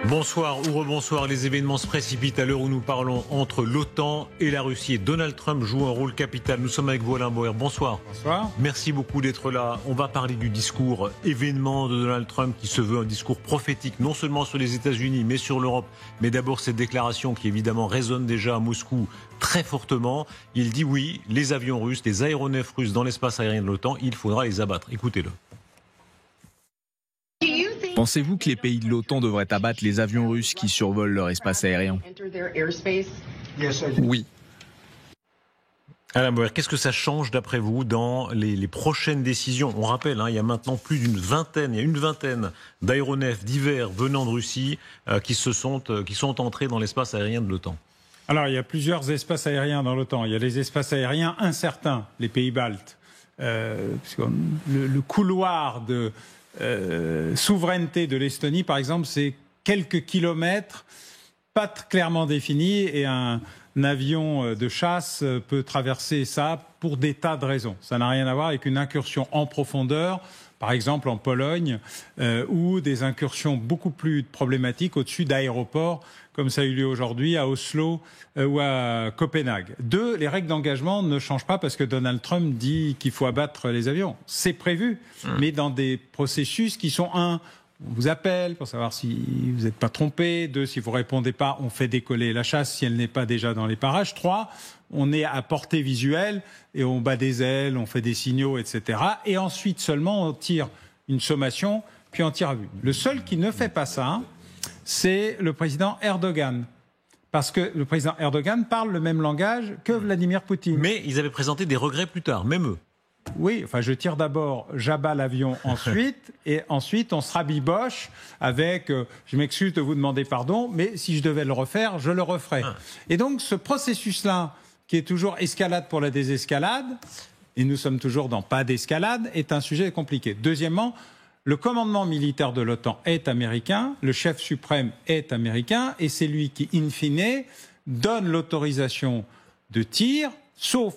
Bonsoir ou rebonsoir, les événements se précipitent à l'heure où nous parlons entre l'OTAN et la Russie. Et Donald Trump joue un rôle capital. Nous sommes avec vous, Alain Boer. Bonsoir. Bonsoir. Merci beaucoup d'être là. On va parler du discours événement de Donald Trump qui se veut un discours prophétique, non seulement sur les États-Unis, mais sur l'Europe. Mais d'abord cette déclaration qui évidemment résonne déjà à Moscou très fortement. Il dit oui, les avions russes, les aéronefs russes dans l'espace aérien de l'OTAN, il faudra les abattre. Écoutez-le. Pensez-vous que les pays de l'OTAN devraient abattre les avions russes qui survolent leur espace aérien? Oui. Alain Boer, qu'est-ce que ça change d'après vous dans les prochaines décisions? On rappelle, il y a maintenant plus d'une vingtaine, il y a une vingtaine d'aéronefs divers venant de Russie qui sont entrés dans l'espace aérien de l'OTAN. Alors, il y a plusieurs espaces aériens dans l'OTAN. Il y a les espaces aériens incertains, les pays baltes. Le couloir de souveraineté de l'Estonie, par exemple, c'est quelques kilomètres, pas clairement définis, et un avion de chasse peut traverser ça pour des tas de raisons. Ça n'a rien à voir avec une incursion en profondeur, par exemple en Pologne, ou des incursions beaucoup plus problématiques au-dessus d'aéroports, comme ça a eu lieu aujourd'hui à Oslo ou à Copenhague. Deux, les règles d'engagement ne changent pas parce que Donald Trump dit qu'il faut abattre les avions. C'est prévu, mais dans des processus qui sont on vous appelle pour savoir si vous n'êtes pas trompé. 2, si vous répondez pas, on fait décoller la chasse si elle n'est pas déjà dans les parages. 3, on est à portée visuelle et on bat des ailes, on fait des signaux, etc. Et ensuite seulement on tire une sommation, puis on tire à vue. Le seul qui ne fait pas ça, c'est le président Erdogan. Parce que le président Erdogan parle le même langage que Vladimir Poutine. Mais ils avaient présenté des regrets plus tard, même eux. Oui, enfin je tire d'abord, j'abats l'avion ensuite, et ensuite on se rabiboche avec je m'excuse de vous demander pardon, mais si je devais le refaire, je le referais. Et donc ce processus-là, qui est toujours escalade pour la désescalade, et nous sommes toujours dans pas d'escalade, est un sujet compliqué. Deuxièmement, le commandement militaire de l'OTAN est américain, le chef suprême est américain, et c'est lui qui, in fine, donne l'autorisation de tir, sauf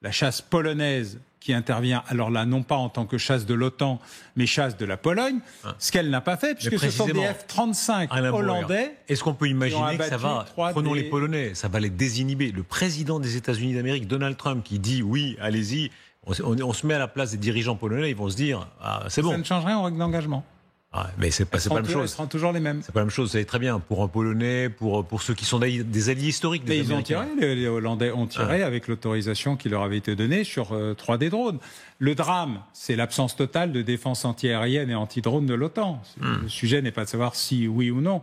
la chasse polonaise qui intervient, alors là, non pas en tant que chasse de l'OTAN, mais chasse de la Pologne, ce qu'elle n'a pas fait, puisque ce sont des F-35 hollandais. Est-ce qu'on peut imaginer que ça va, prenons les Polonais, ça va les désinhiber? Le président des États-Unis d'Amérique, Donald Trump, qui dit oui, allez-y, on se met à la place des dirigeants polonais, ils vont se dire, c'est bon. Ça ne change rien aux règles d'engagement. Mais c'est pas la même chose. Elles seront toujours les mêmes. C'est pas la même chose, vous savez très bien. Pour un Polonais, pour ceux qui sont des alliés historiques des Américains. Les Hollandais ont tiré avec l'autorisation qui leur avait été donnée sur 3 des drones. Le drame, c'est l'absence totale de défense antiaérienne et anti-drone de l'OTAN. Le sujet n'est pas de savoir si oui ou non.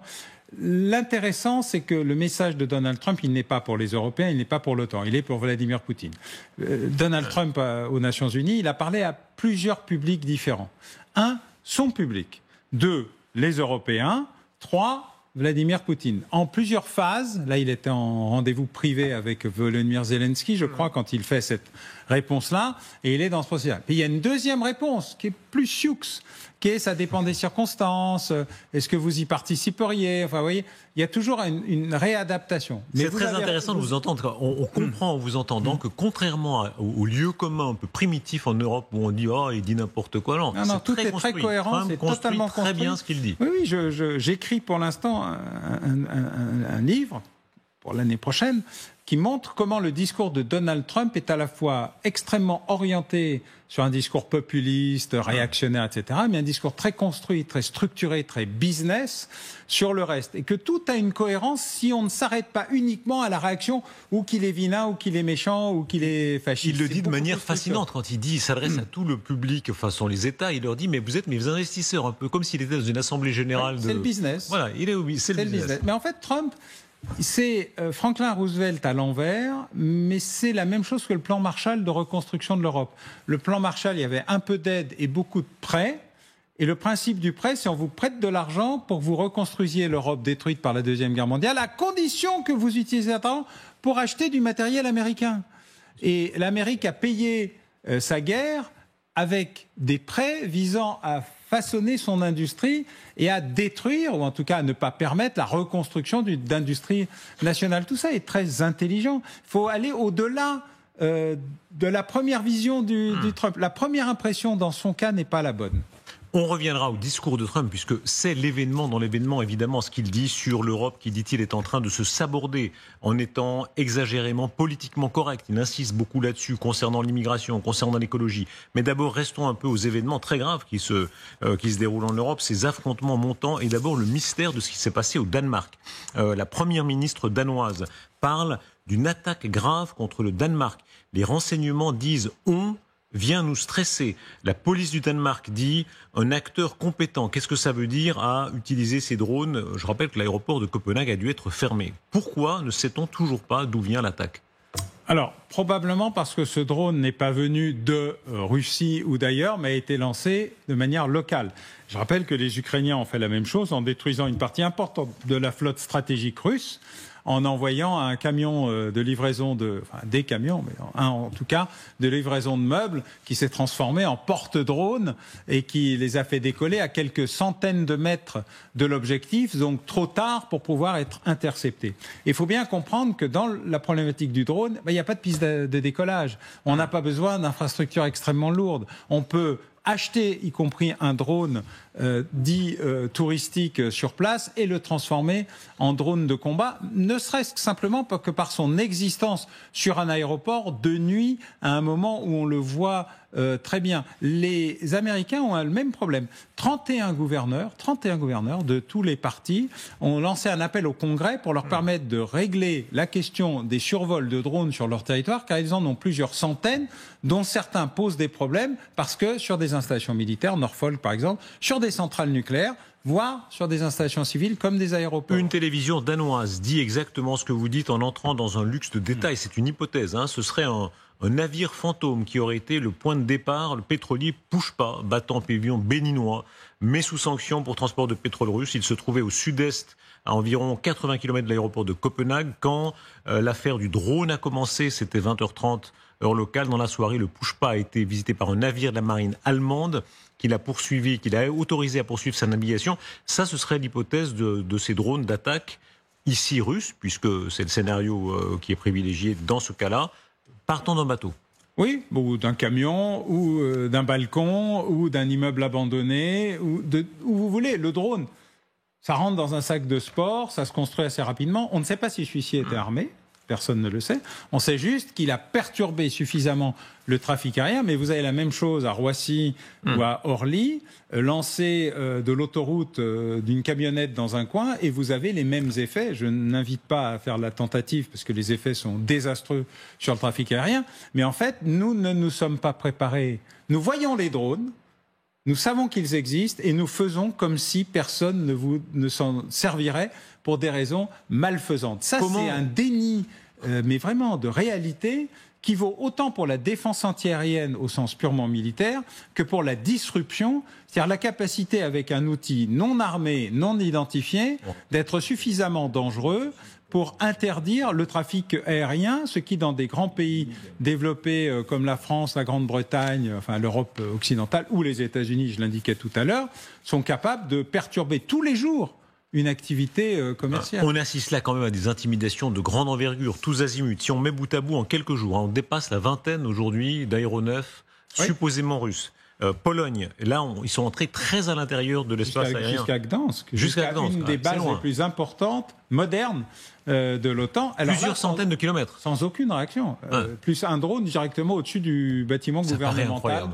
L'intéressant, c'est que le message de Donald Trump, il n'est pas pour les Européens, il n'est pas pour l'OTAN, il est pour Vladimir Poutine. Donald Trump, aux Nations Unies, il a parlé à plusieurs publics différents. 1, son public. 2, les Européens. 3, Vladimir Poutine. En plusieurs phases, là il était en rendez-vous privé avec Volodymyr Zelensky, je crois, quand il fait cette réponse-là, et il est dans ce processus. Et il y a une deuxième réponse qui est plus sioux, qui est ça dépend des circonstances, est-ce que vous y participeriez? Enfin, vous voyez, il y a toujours une réadaptation. C'est très intéressant de vous entendre. On comprend en vous entendant que contrairement au lieu commun un peu primitif en Europe où on dit il dit n'importe quoi, non, tout est très cohérent, c'est totalement construit. Très bien ce qu'il dit. Oui, j'écris pour l'instant un livre pour l'année prochaine qui montre comment le discours de Donald Trump est à la fois extrêmement orienté sur un discours populiste, réactionnaire, etc., mais un discours très construit, très structuré, très business sur le reste. Et que tout a une cohérence si on ne s'arrête pas uniquement à la réaction ou qu'il est vilain, ou qu'il est méchant, ou qu'il est fasciste. Il le dit de manière fascinante quand il s'adresse à tout le public, enfin, sont les États, il leur dit, mais vous êtes mes investisseurs, un peu comme s'il était dans une assemblée générale. C'est le business. Voilà, c'est le business. Mais en fait, Trump, c'est Franklin Roosevelt à l'envers, mais c'est la même chose que le plan Marshall de reconstruction de l'Europe. Le plan Marshall, il y avait un peu d'aide et beaucoup de prêts. Et le principe du prêt, c'est on vous prête de l'argent pour que vous reconstruisiez l'Europe détruite par la Deuxième Guerre mondiale, à condition que vous utilisez l'argent pour acheter du matériel américain. Et l'Amérique a payé sa guerre avec des prêts visant à façonner son industrie et à détruire, ou en tout cas à ne pas permettre la reconstruction d'industrie nationale. Tout ça est très intelligent. Il faut aller au-delà de la première vision du Trump. La première impression dans son cas n'est pas la bonne. On reviendra au discours de Trump, puisque c'est l'événement dans l'événement, évidemment, ce qu'il dit sur l'Europe, qui, dit-il, est en train de se saborder en étant exagérément politiquement correct. Il insiste beaucoup là-dessus, concernant l'immigration, concernant l'écologie. Mais d'abord, restons un peu aux événements très graves qui se déroulent en Europe, ces affrontements montants, et d'abord le mystère de ce qui s'est passé au Danemark. La première ministre danoise parle d'une attaque grave contre le Danemark. Les renseignements disent « on » vient nous stresser. La police du Danemark dit un acteur compétent. Qu'est-ce que ça veut dire à utiliser ces drones? Je rappelle que l'aéroport de Copenhague a dû être fermé. Pourquoi ne sait-on toujours pas d'où vient l'attaque? Alors, probablement parce que ce drone n'est pas venu de Russie ou d'ailleurs, mais a été lancé de manière locale. Je rappelle que les Ukrainiens ont fait la même chose en détruisant une partie importante de la flotte stratégique russe, en envoyant un camion de livraison des camions, mais un en tout cas, de livraison de meubles qui s'est transformé en porte-drone et qui les a fait décoller à quelques centaines de mètres de l'objectif, donc trop tard pour pouvoir être interceptés. Il faut bien comprendre que dans la problématique du drone, il n'y a pas de piste de décollage. On n'a pas besoin d'infrastructures extrêmement lourdes. On peut acheter, y compris un drone dit touristique sur place, et le transformer en drone de combat, ne serait-ce que simplement que par son existence sur un aéroport de nuit, à un moment où on le voit très bien. Les Américains ont le même problème. 31 gouverneurs de tous les partis ont lancé un appel au Congrès pour leur permettre de régler la question des survols de drones sur leur territoire, car ils en ont plusieurs centaines, dont certains posent des problèmes parce que sur des installations militaires, Norfolk par exemple, sur des centrales nucléaires, voire sur des installations civiles comme des aéroports. Une télévision danoise dit exactement ce que vous dites en entrant dans un luxe de détails. C'est une hypothèse. Ce serait un navire fantôme qui aurait été le point de départ, le pétrolier Pushpa, battant pavillon béninois, mais sous sanction pour transport de pétrole russe. Il se trouvait au sud-est, à environ 80 km de l'aéroport de Copenhague, quand l'affaire du drone a commencé. C'était 20h30 heure locale. Dans la soirée, le Pushpa a été visité par un navire de la marine allemande qu'il a autorisé à poursuivre sa navigation. Ça, ce serait l'hypothèse de ces drones d'attaque ici russes, puisque c'est le scénario qui est privilégié dans ce cas-là, partant d'un bateau. Oui, ou d'un camion, ou d'un balcon, ou d'un immeuble abandonné, où vous voulez. Le drone, ça rentre dans un sac de sport, ça se construit assez rapidement. On ne sait pas si celui-ci était armé. Personne ne le sait. On sait juste qu'il a perturbé suffisamment le trafic aérien, mais vous avez la même chose à Roissy ou à Orly, lancer de l'autoroute d'une camionnette dans un coin, et vous avez les mêmes effets. Je n'invite pas à faire la tentative, parce que les effets sont désastreux sur le trafic aérien, mais en fait, nous ne nous sommes pas préparés. Nous voyons les drones, nous savons qu'ils existent, et nous faisons comme si personne ne s'en servirait pour des raisons malfaisantes. Ça, c'est un déni, mais vraiment de réalité, qui vaut autant pour la défense antiaérienne au sens purement militaire que pour la disruption, c'est-à-dire la capacité avec un outil non armé, non identifié, d'être suffisamment dangereux pour interdire le trafic aérien, ce qui, dans des grands pays développés comme la France, la Grande-Bretagne, enfin l'Europe occidentale ou les États-Unis, je l'indiquais tout à l'heure, sont capables de perturber tous les jours une activité commerciale. On assiste là quand même à des intimidations de grande envergure, tous azimuts. Si on met bout à bout en quelques jours, on dépasse la vingtaine aujourd'hui d'aéronefs supposément russes. Pologne, là, ils sont entrés très à l'intérieur de l'espace aérien. Jusqu'à Gdansk. Jusqu'à une des bases les plus importantes, modernes de l'OTAN. Alors plusieurs centaines de kilomètres. Sans aucune réaction. Plus un drone directement au-dessus du bâtiment gouvernemental.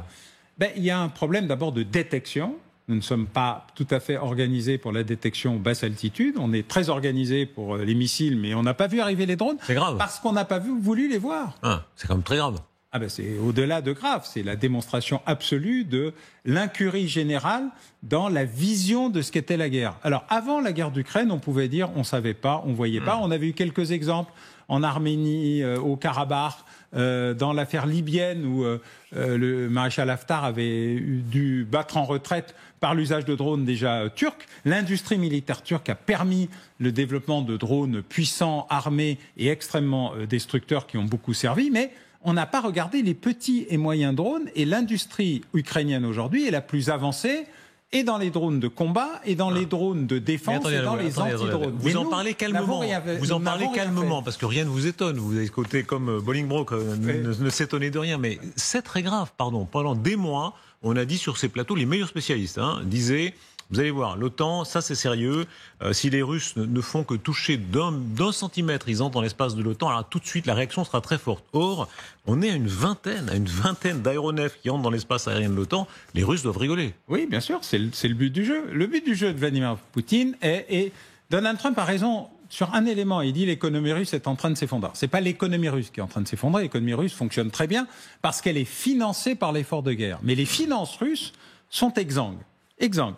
Il y a un problème d'abord de détection. Nous ne sommes pas tout à fait organisés pour la détection basse altitude. On est très organisés pour les missiles, mais on n'a pas vu arriver les drones. C'est grave. Parce qu'on n'a pas voulu les voir. C'est quand même très grave. C'est au-delà de grave. C'est la démonstration absolue de l'incurie générale dans la vision de ce qu'était la guerre. Alors, avant la guerre d'Ukraine, on pouvait dire on ne savait pas, on ne voyait pas. On avait eu quelques exemples en Arménie, au Karabakh, dans l'affaire libyenne où le maréchal Haftar avait dû battre en retraite par l'usage de drones déjà turcs. L'industrie militaire turque a permis le développement de drones puissants, armés et extrêmement destructeurs qui ont beaucoup servi, mais on n'a pas regardé les petits et moyens drones, et l'industrie ukrainienne aujourd'hui est la plus avancée et dans les drones de combat, et dans les drones de défense, et dans les antidrones. Vous en parlez calmement, parce que rien ne vous étonne. Vous avez côté comme Bolingbroke ne s'étonnait de rien, mais c'est très grave, Pendant des mois, on a dit sur ces plateaux, les meilleurs spécialistes disaient... Vous allez voir, l'OTAN, ça c'est sérieux. Si les Russes ne font que toucher d'un centimètre, ils entrent dans l'espace de l'OTAN, alors tout de suite la réaction sera très forte. Or, on est à une vingtaine d'aéronefs qui entrent dans l'espace aérien de l'OTAN. Les Russes doivent rigoler. Oui, bien sûr, c'est le but du jeu. Le but du jeu de Vladimir Poutine et Donald Trump a raison sur un élément. Il dit l'économie russe est en train de s'effondrer. C'est pas l'économie russe qui est en train de s'effondrer. L'économie russe fonctionne très bien parce qu'elle est financée par l'effort de guerre. Mais les finances russes sont exsangues.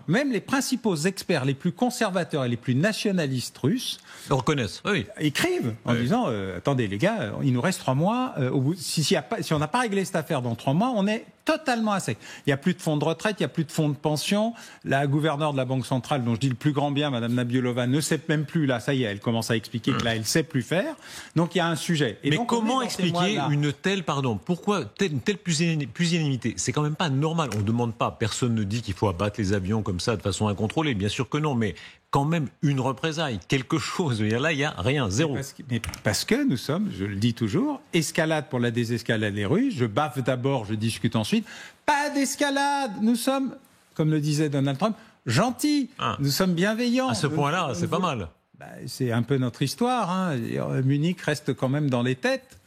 Même les principaux experts les plus conservateurs et les plus nationalistes russes le reconnaissent. Oui. Écrivent en disant attendez les gars, il nous reste 3 mois. Si on n'a pas réglé cette affaire dans 3 mois, on est totalement à sec. Il n'y a plus de fonds de retraite, il n'y a plus de fonds de pension. La gouverneure de la Banque centrale, dont je dis le plus grand bien, Madame Nabiolova, ne sait même plus. Là, ça y est, elle commence à expliquer que là, elle ne sait plus faire. Donc il y a un sujet. Et mais donc, comment expliquer une telle, pourquoi une telle pusillanimité ? C'est quand même pas normal. On ne demande pas, personne ne dit qu'il faut abattre les avions comme ça de façon incontrôlée. Bien sûr que non, mais quand même une représailles, quelque chose. Là, il n'y a rien, zéro. Parce que nous sommes, je le dis toujours, escalade pour la désescalade des Russes. Je baffe d'abord, je discute ensuite. Pas d'escalade. Nous sommes, comme le disait Donald Trump, gentils. Nous sommes bienveillants. À ce point-là, c'est pas mal. C'est un peu notre histoire. Munich reste quand même dans les têtes.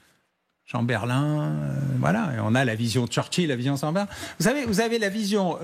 Chamberlain, voilà. Et on a la vision Churchill, la vision Chamberlain. Vous avez la vision...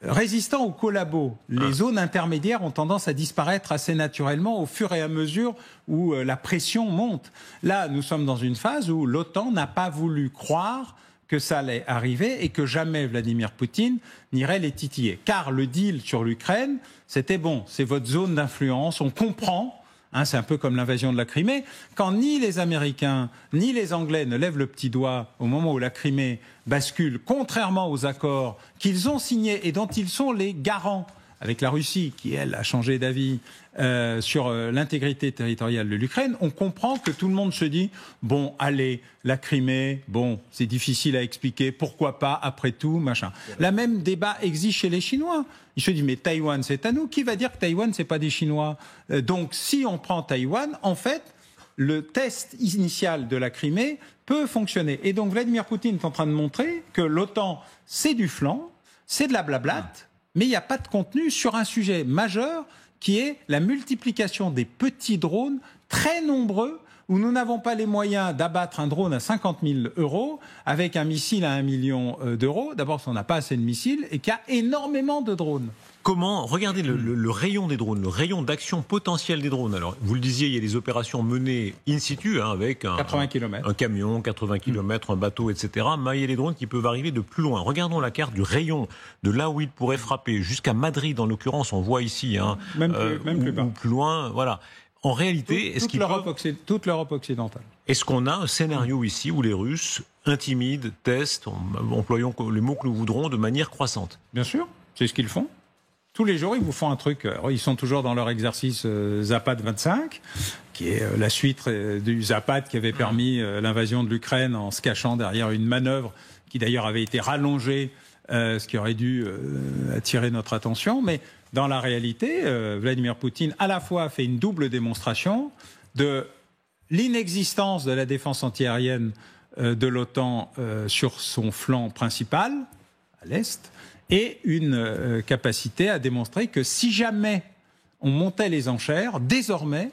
Résistant aux collabos, les zones intermédiaires ont tendance à disparaître assez naturellement au fur et à mesure où la pression monte. Là, nous sommes dans une phase où l'OTAN n'a pas voulu croire que ça allait arriver et que jamais Vladimir Poutine n'irait les titiller. Car le deal sur l'Ukraine, c'était bon, c'est votre zone d'influence, on comprend. C'est un peu comme l'invasion de la Crimée. Quand ni les Américains ni les Anglais ne lèvent le petit doigt au moment où la Crimée bascule, contrairement aux accords qu'ils ont signés et dont ils sont les garants avec la Russie, qui, elle, a changé d'avis sur l'intégrité territoriale de l'Ukraine, on comprend que tout le monde se dit « Bon, allez, la Crimée, c'est difficile à expliquer, pourquoi pas, après tout, machin ». La même débat existe chez les Chinois. Ils se disent « Mais Taïwan, c'est à nous. Qui va dire que Taïwan, c'est pas des Chinois ?» Donc, si on prend Taïwan, en fait, le test initial de la Crimée peut fonctionner. Et donc, Vladimir Poutine est en train de montrer que l'OTAN, c'est du flanc, c'est de la blablate, mais il n'y a pas de contenu sur un sujet majeur qui est la multiplication des petits drones très nombreux où nous n'avons pas les moyens d'abattre un drone à 50 000 € avec un missile à 1 million d'euros. D'abord, parce qu'on n'a pas assez de missiles et qu'il y a énormément de drones. Comment, regardez le rayon des drones, le rayon d'action potentiel des drones. Alors, vous le disiez, il y a des opérations menées in situ, avec un camion, 80 km, un bateau, etc. Mais il y a des drones qui peuvent arriver de plus loin. Regardons la carte du rayon de là où ils pourraient frapper, jusqu'à Madrid en l'occurrence, on voit ici, même plus bas. Ou plus loin, voilà. En réalité, toute l'Europe occidentale. Est-ce qu'on a un scénario ici où les Russes intimident, testent, employons les mots que nous voudrons, de manière croissante ? Bien sûr, c'est ce qu'ils font. Tous les jours, ils vous font un truc. Ils sont toujours dans leur exercice Zapad 25, qui est la suite du Zapad qui avait permis l'invasion de l'Ukraine en se cachant derrière une manœuvre qui d'ailleurs avait été rallongée, ce qui aurait dû attirer notre attention. Mais dans la réalité, Vladimir Poutine à la fois fait une double démonstration de l'inexistence de la défense antiaérienne de l'OTAN sur son flanc principal, à l'Est, et une capacité à démontrer que si jamais on montait les enchères, désormais,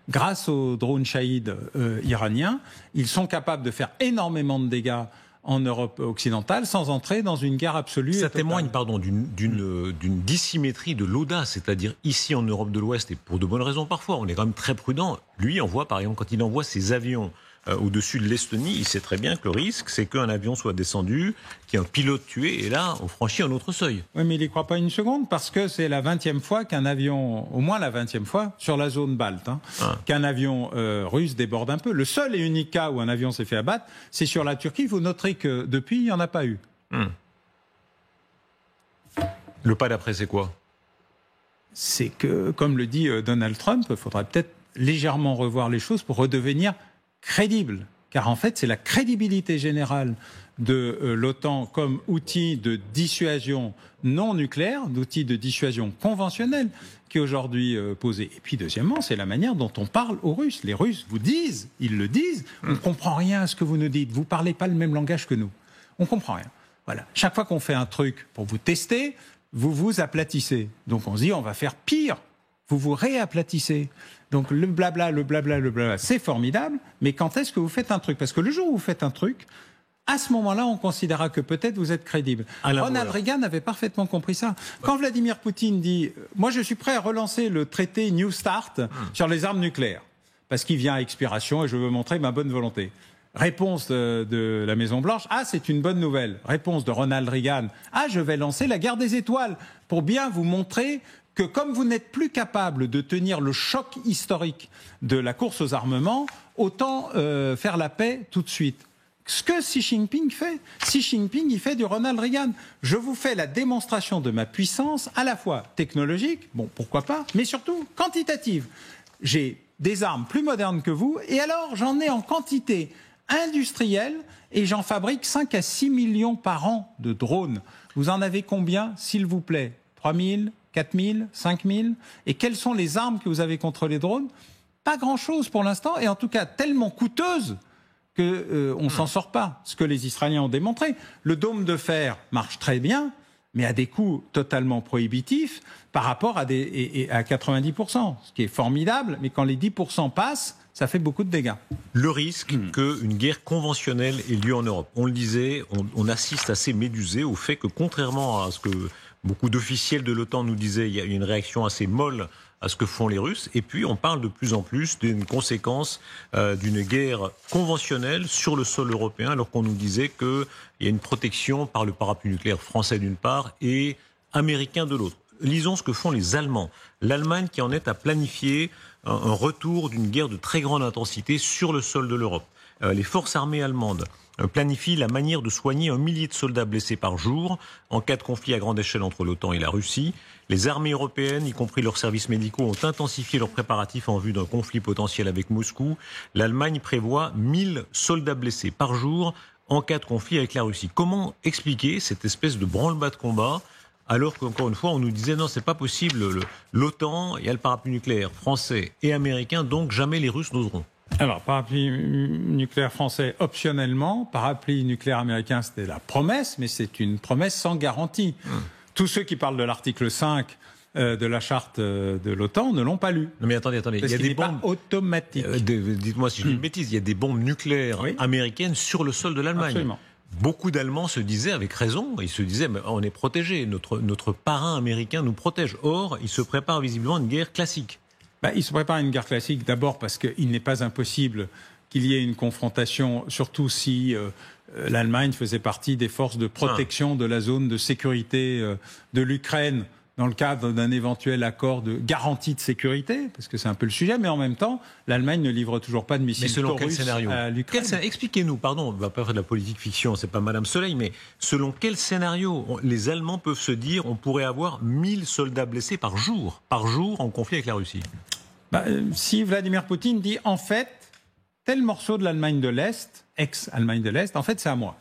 grâce aux drones Shahid iraniens, ils sont capables de faire énormément de dégâts en Europe occidentale sans entrer dans une guerre absolue. Ça témoigne d'une dissymétrie de l'audace, c'est-à-dire ici en Europe de l'Ouest, et pour de bonnes raisons parfois, on est quand même très prudent. Lui envoie, par exemple, quand il envoie ses avions au-dessus de l'Estonie, il sait très bien que le risque, c'est qu'un avion soit descendu, qu'il y ait un pilote tué, et là, on franchit un autre seuil. Oui, mais il n'y croit pas une seconde, parce que c'est la 20e fois qu'un avion, au moins la 20e fois, sur la zone balte, qu'un avion russe déborde un peu. Le seul et unique cas où un avion s'est fait abattre, c'est sur la Turquie. Vous noterez que depuis, il n'y en a pas eu. Le pas d'après, c'est quoi ? C'est que, comme le dit Donald Trump, il faudrait peut-être légèrement revoir les choses pour redevenir crédible. car en fait, c'est la crédibilité générale de l'OTAN comme outil de dissuasion non nucléaire, d'outil de dissuasion conventionnelle qui est aujourd'hui posé. Et puis deuxièmement, c'est la manière dont on parle aux Russes. Les Russes vous disent, ils le disent, on ne comprend rien à ce que vous nous dites, vous ne parlez pas le même langage que nous. On ne comprend rien. Voilà. Chaque fois qu'on fait un truc pour vous tester, vous vous aplatissez. Donc on se dit, on va faire pire. Vous vous réaplatissez. Donc le blabla, c'est formidable, mais quand est-ce que vous faites un truc ? Parce que le jour où vous faites un truc, à ce moment-là, on considérera que peut-être vous êtes crédible. Ronald Reagan avait parfaitement compris ça. Quand Vladimir Poutine dit « Moi, je suis prêt à relancer le traité New Start sur les armes nucléaires, parce qu'il vient à expiration et je veux montrer ma bonne volonté. » Réponse de la Maison-Blanche, « Ah, c'est une bonne nouvelle. » Réponse de Ronald Reagan, « Ah, je vais lancer la guerre des étoiles pour bien vous montrer que comme vous n'êtes plus capable de tenir le choc historique de la course aux armements, autant faire la paix tout de suite. » Ce que Xi Jinping fait. Xi Jinping, il fait du Ronald Reagan. Je vous fais la démonstration de ma puissance, à la fois technologique, bon, pourquoi pas, mais surtout quantitative. J'ai des armes plus modernes que vous, et alors j'en ai en quantité industrielle, et j'en fabrique 5 à 6 millions par an de drones. Vous en avez combien, s'il vous plaît ? 3 000, 4 000, 5 000 ? Et quelles sont les armes que vous avez contre les drones ? Pas grand-chose pour l'instant, et en tout cas tellement coûteuses qu'on ne s'en sort pas, ce que les Israéliens ont démontré. Le dôme de fer marche très bien, mais à des coûts totalement prohibitifs par rapport à 90%, ce qui est formidable, mais quand les 10% passent, ça fait beaucoup de dégâts. Le risque qu'une guerre conventionnelle ait lieu en Europe. On le disait, on assiste assez médusé au fait que, contrairement à ce que beaucoup d'officiels de l'OTAN nous disaient, il y a une réaction assez molle à ce que font les Russes. Et puis, on parle de plus en plus d'une conséquence d'une guerre conventionnelle sur le sol européen, alors qu'on nous disait qu'il y a une protection par le parapluie nucléaire français d'une part et américain de l'autre. Lisons ce que font les Allemands. L'Allemagne qui en est à planifier un retour d'une guerre de très grande intensité sur le sol de l'Europe. Les forces armées allemandes planifient la manière de soigner 1 millier de soldats blessés par jour en cas de conflit à grande échelle entre l'OTAN et la Russie. Les armées européennes, y compris leurs services médicaux, ont intensifié leurs préparatifs en vue d'un conflit potentiel avec Moscou. L'Allemagne prévoit 1000 soldats blessés par jour en cas de conflit avec la Russie. Comment expliquer cette espèce de branle-bas de combat alors qu'encore une fois, on nous disait non, c'est pas possible, l'OTAN, il y a le parapluie nucléaire français et américain, donc jamais les Russes n'oseront. Alors, parapluie nucléaire français optionnellement, parapluie nucléaire américain, c'était la promesse, mais c'est une promesse sans garantie. Tous ceux qui parlent de l'article 5 de la charte de l'OTAN ne l'ont pas lu. Non mais attendez, il y a des bombes automatiques. Dites-moi si je dis une bêtise, il y a des bombes nucléaires américaines sur le sol de l'Allemagne. Absolument. Beaucoup d'Allemands se disaient, avec raison, ils se disaient mais on est protégés, notre parrain américain nous protège. Or, il se prépare visiblement une guerre classique. Il se prépare une guerre classique d'abord parce qu'il n'est pas impossible qu'il y ait une confrontation, surtout si l'Allemagne faisait partie des forces de protection de la zone de sécurité de l'Ukraine dans le cadre d'un éventuel accord de garantie de sécurité, parce que c'est un peu le sujet, mais en même temps, l'Allemagne ne livre toujours pas de missiles Taurus à l'Ukraine. Expliquez-nous, pardon, on ne va pas faire de la politique fiction, c'est pas Madame Soleil, mais selon quel scénario les Allemands peuvent se dire on pourrait avoir 1000 soldats blessés par jour en conflit avec la Russie ? Si Vladimir Poutine dit en fait, tel morceau de l'Allemagne de l'Est, ex-Allemagne de l'Est, en fait c'est à moi.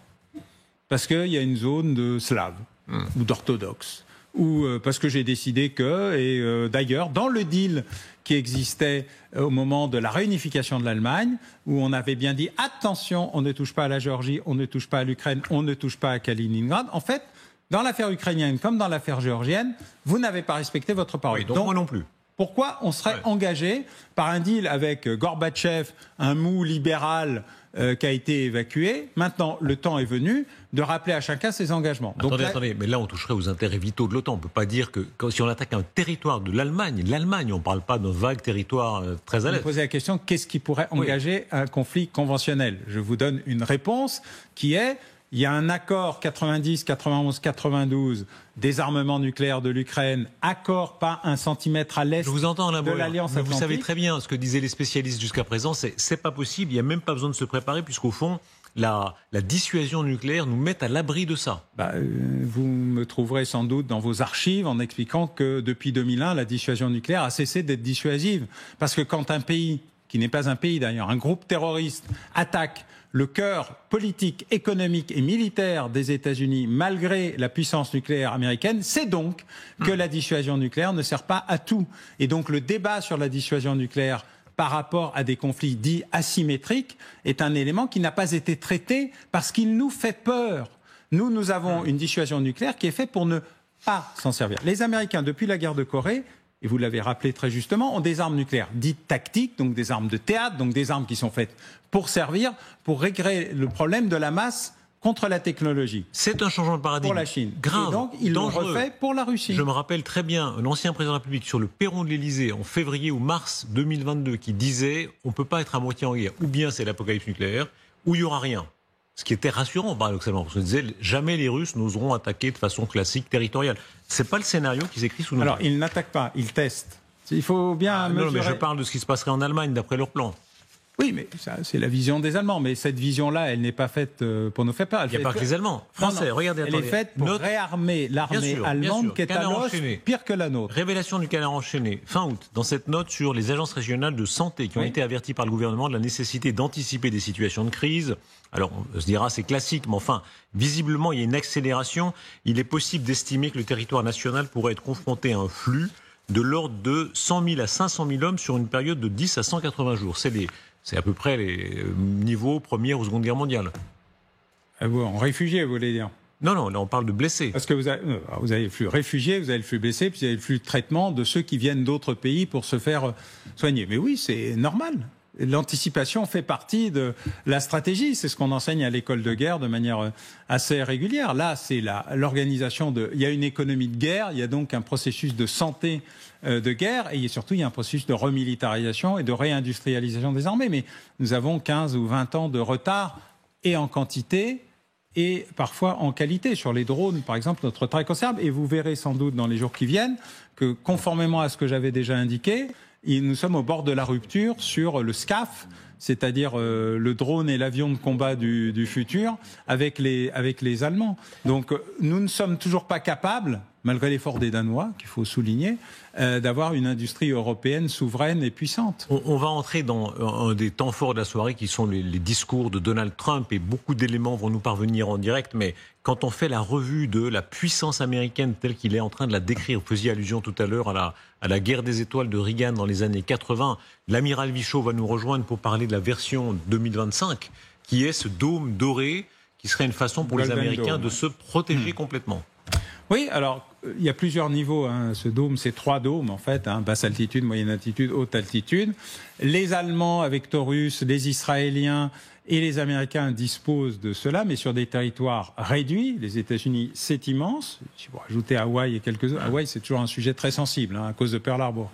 Parce qu'il y a une zone de Slaves ou d'orthodoxes. Ou parce que j'ai décidé que, et d'ailleurs, dans le deal qui existait au moment de la réunification de l'Allemagne, où on avait bien dit, attention, on ne touche pas à la Géorgie, on ne touche pas à l'Ukraine, on ne touche pas à Kaliningrad, en fait, dans l'affaire ukrainienne comme dans l'affaire géorgienne, vous n'avez pas respecté votre parole. Oui, donc moi non plus. Pourquoi on serait engagé par un deal avec Gorbatchev, un mou libéral qui a été évacué? Maintenant, le temps est venu de rappeler à chacun ses engagements. Attendez, mais là on toucherait aux intérêts vitaux de l'OTAN. On ne peut pas dire que si on attaque un territoire de l'Allemagne, on ne parle pas d'un vague territoire très à l'aise. Vous posez la question, qu'est-ce qui pourrait engager un conflit conventionnel? Je vous donne une réponse qui est... Il y a un accord 90, 91, 92, désarmement nucléaire de l'Ukraine, accord pas un centimètre à l'est de l'Alliance Atlantique. Vous savez très bien ce que disaient les spécialistes jusqu'à présent, c'est pas possible, il n'y a même pas besoin de se préparer puisqu'au fond, la dissuasion nucléaire nous met à l'abri de ça. Vous me trouverez sans doute dans vos archives en expliquant que depuis 2001, la dissuasion nucléaire a cessé d'être dissuasive. Parce que quand un pays, qui n'est pas un pays d'ailleurs, un groupe terroriste attaque le cœur politique, économique et militaire des États-Unis, malgré la puissance nucléaire américaine, c'est donc que la dissuasion nucléaire ne sert pas à tout. Et donc le débat sur la dissuasion nucléaire par rapport à des conflits dits asymétriques est un élément qui n'a pas été traité parce qu'il nous fait peur. Nous avons une dissuasion nucléaire qui est faite pour ne pas s'en servir. Les Américains, depuis la guerre de Corée, et vous l'avez rappelé très justement, ont des armes nucléaires dites tactiques, donc des armes de théâtre, donc des armes qui sont faites pour servir, pour régler le problème de la masse contre la technologie. C'est un changement de paradigme. Pour la Chine. Grave, et donc, ils l'ont refait pour la Russie. Je me rappelle très bien l'ancien président de la République sur le perron de l'Élysée en février ou mars 2022 qui disait on ne peut pas être à moitié en guerre. Ou bien c'est l'apocalypse nucléaire, ou il n'y aura rien. Ce qui était rassurant, paradoxalement, parce qu'on disait jamais les Russes n'oseront attaquer de façon classique territoriale. Ce n'est pas le scénario qui s'écrit sous nos... Alors, ils n'attaquent pas, ils testent. Il faut bien mesurer... Non, mais je parle de ce qui se passerait en Allemagne, d'après leur plan. Oui, mais ça, c'est la vision des Allemands. Mais cette vision-là, elle n'est pas faite pour nous faire peur. Il n'y a pas que les Allemands. Français, regardez, attendez. Elle est faite pour réarmer l'armée allemande qui est à l'os pire que la nôtre. Révélation du canard enchaîné, fin août, dans cette note sur les agences régionales de santé qui ont été averties par le gouvernement de la nécessité d'anticiper des situations de crise. Alors, on se dira, c'est classique, mais enfin, visiblement, il y a une accélération. Il est possible d'estimer que le territoire national pourrait être confronté à un flux de l'ordre de 100 000 à 500 000 hommes sur une période de 10 à 180 jours. C'est à peu près les niveaux Première ou Seconde Guerre mondiale. En réfugiés, vous voulez dire? Non, là on parle de blessés. Parce que vous avez le flux réfugiés, vous avez le flux blessés, puis vous avez le flux de traitement de ceux qui viennent d'autres pays pour se faire soigner. Mais oui, c'est normal. L'anticipation fait partie de la stratégie. C'est ce qu'on enseigne à l'école de guerre de manière assez régulière. Là, c'est l'organisation de... Il y a une économie de guerre, il y a donc un processus de santé de guerre, et surtout, il y a un processus de remilitarisation et de réindustrialisation des armées. Mais nous avons 15 ou 20 ans de retard, et en quantité, et parfois en qualité. Sur les drones, par exemple, notre retard est considérable. Et vous verrez sans doute dans les jours qui viennent que, conformément à ce que j'avais déjà indiqué, nous sommes au bord de la rupture sur le SCAF, c'est-à-dire le drone et l'avion de combat du futur, avec les Allemands. Donc nous ne sommes toujours pas capables, malgré l'effort des Danois, qu'il faut souligner, d'avoir une industrie européenne souveraine et puissante. On va entrer dans un des temps forts de la soirée qui sont les discours de Donald Trump, et beaucoup d'éléments vont nous parvenir en direct, mais quand on fait la revue de la puissance américaine telle qu'il est en train de la décrire, vous faisiez allusion tout à l'heure à la guerre des étoiles de Reagan dans les années 80, l'amiral Vichot va nous rejoindre pour parler de la version 2025, qui est ce dôme doré, qui serait une façon pour les Américains de se protéger complètement. Oui, alors il y a plusieurs niveaux. Ce dôme, c'est 3 dômes en fait, basse altitude, moyenne altitude, haute altitude. Les Allemands avec Taurus, les Israéliens et les Américains disposent de cela, mais sur des territoires réduits. Les États-Unis, c'est immense. Si vous rajoutez Hawaï et quelques autres, Hawaï, c'est toujours un sujet très sensible à cause de Pearl Harbor.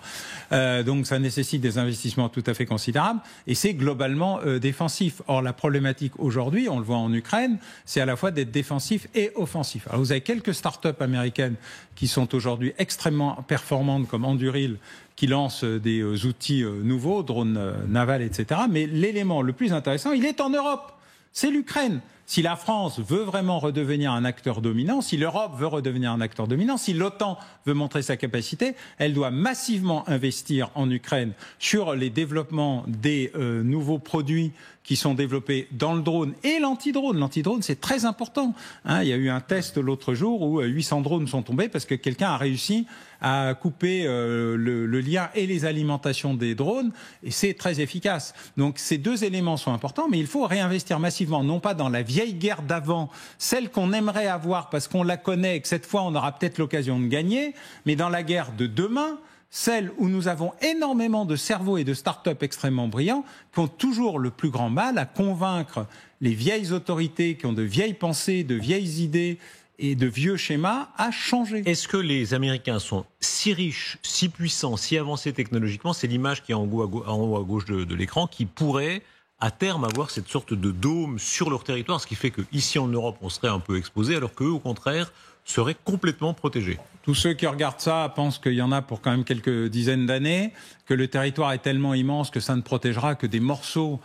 Donc ça nécessite des investissements tout à fait considérables et c'est globalement défensif. Or, la problématique aujourd'hui, on le voit en Ukraine, c'est à la fois d'être défensif et offensif. Alors vous avez quelques start-up américaines qui sont aujourd'hui extrêmement performantes comme Anduril, qui lance des outils nouveaux, drones navals, etc. Mais l'élément le plus intéressant, il est en Europe. C'est l'Ukraine. Si la France veut vraiment redevenir un acteur dominant, si l'Europe veut redevenir un acteur dominant, si l'OTAN veut montrer sa capacité, elle doit massivement investir en Ukraine sur les développements des nouveaux produits qui sont développés dans le drone et l'antidrone. L'antidrone, c'est très important. Il y a eu un test l'autre jour où 800 drones sont tombés parce que quelqu'un a réussi à couper le lien et les alimentations des drones, et c'est très efficace. Donc ces deux éléments sont importants, mais il faut réinvestir massivement, non pas dans la vieille guerre d'avant, celle qu'on aimerait avoir parce qu'on la connaît et que cette fois on aura peut-être l'occasion de gagner, mais dans la guerre de demain, celle où nous avons énormément de cerveaux et de start-up extrêmement brillants qui ont toujours le plus grand mal à convaincre les vieilles autorités qui ont de vieilles pensées, de vieilles idées et de vieux schémas à changer. Est-ce que les Américains sont si riches, si puissants, si avancés technologiquement, c'est l'image qui est en haut à gauche de l'écran, qui pourrait à terme avoir cette sorte de dôme sur leur territoire, ce qui fait qu'ici en Europe on serait un peu exposé, alors qu'eux au contraire seraient complètement protégés? Tous ceux qui regardent ça pensent qu'il y en a pour quand même quelques dizaines d'années, que le territoire est tellement immense que ça ne protégera que des morceaux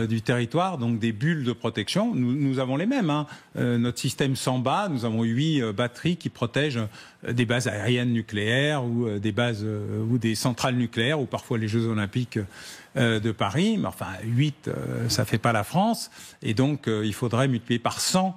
du territoire, donc des bulles de protection. Nous avons les mêmes. Notre système Samba, nous avons 8 batteries qui protègent des bases aériennes nucléaires ou des bases ou des centrales nucléaires ou parfois les Jeux Olympiques de Paris. Mais enfin, 8, ça fait pas la France. Et donc, il faudrait multiplier par 100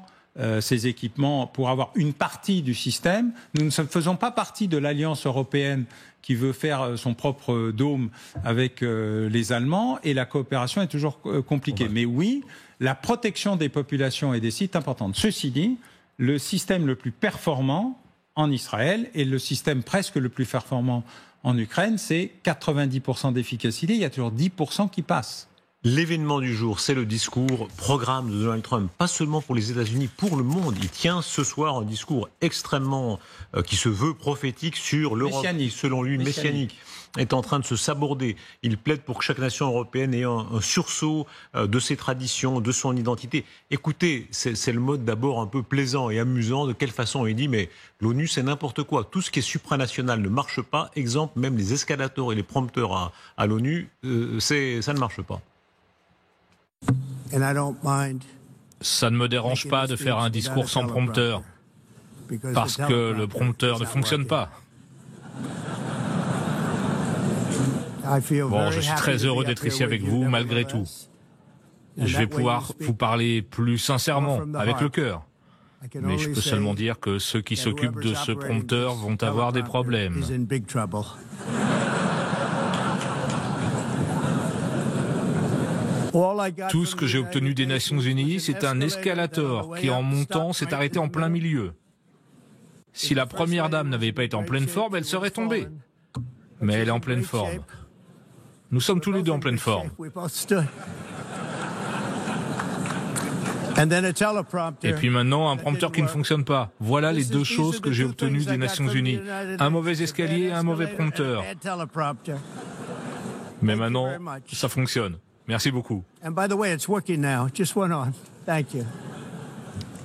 ces équipements pour avoir une partie du système. Nous ne faisons pas partie de l'Alliance européenne qui veut faire son propre dôme avec les Allemands et la coopération est toujours compliquée. Mais oui, la protection des populations et des sites est importante. Ceci dit, le système le plus performant en Israël et le système presque le plus performant en Ukraine, c'est 90% d'efficacité. Il y a toujours 10% qui passent. L'événement du jour, c'est le discours programme de Donald Trump, pas seulement pour les États-Unis, pour le monde. Il tient ce soir un discours extrêmement qui se veut prophétique sur l'Europe, qui, selon lui, messianique, est en train de se saborder. Il plaide pour que chaque nation européenne ait un sursaut de ses traditions, de son identité. Écoutez, c'est le mode d'abord un peu plaisant et amusant. De quelle façon il dit, mais l'ONU, c'est n'importe quoi. Tout ce qui est supranational ne marche pas. Exemple, même les escalators et les prompteurs à l'ONU, ça ne marche pas. Ça ne me dérange pas de faire un discours sans prompteur, parce que le prompteur ne fonctionne pas. Bon, je suis très heureux d'être ici avec vous, malgré tout. Je vais pouvoir vous parler plus sincèrement, avec le cœur. Mais je peux seulement dire que ceux qui s'occupent de ce prompteur vont avoir des problèmes. Tout ce que j'ai obtenu des Nations Unies, c'est un escalator qui, en montant, s'est arrêté en plein milieu. Si la première dame n'avait pas été en pleine forme, elle serait tombée. Mais elle est en pleine forme. Nous sommes tous les deux en pleine forme. Et puis maintenant, un prompteur qui ne fonctionne pas. Voilà les deux choses que j'ai obtenues des Nations Unies. Un mauvais escalier et un mauvais prompteur. Mais maintenant, ça fonctionne. Merci beaucoup.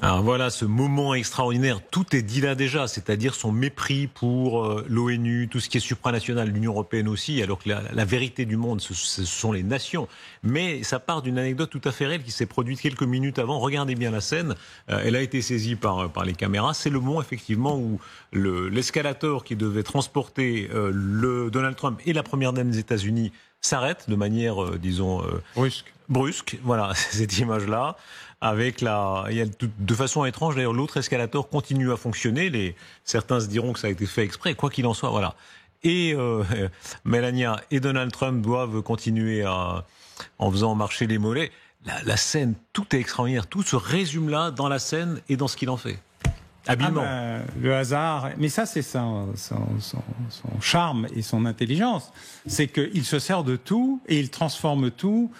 Alors voilà ce moment extraordinaire, tout est dit là déjà, c'est-à-dire son mépris pour l'ONU, tout ce qui est supranational, l'Union européenne aussi, alors que la vérité du monde, ce sont les nations. Mais ça part d'une anecdote tout à fait réelle qui s'est produite quelques minutes avant. Regardez bien la scène, elle a été saisie par les caméras. C'est le moment effectivement où l'escalator qui devait transporter Donald Trump et la première dame des États-Unis s'arrête de manière, disons, brusque. Voilà, cette image-là. De façon étrange, d'ailleurs, l'autre escalator continue à fonctionner. Certains se diront que ça a été fait exprès. Quoi qu'il en soit, voilà. Et Melania et Donald Trump doivent continuer en faisant marcher les mollets. La scène, tout est extraordinaire. Tout se résume là, dans la scène et dans ce qu'il en fait. Habilement. Le hasard, mais ça c'est son charme et son intelligence, c'est qu'il se sert de tout et il transforme tout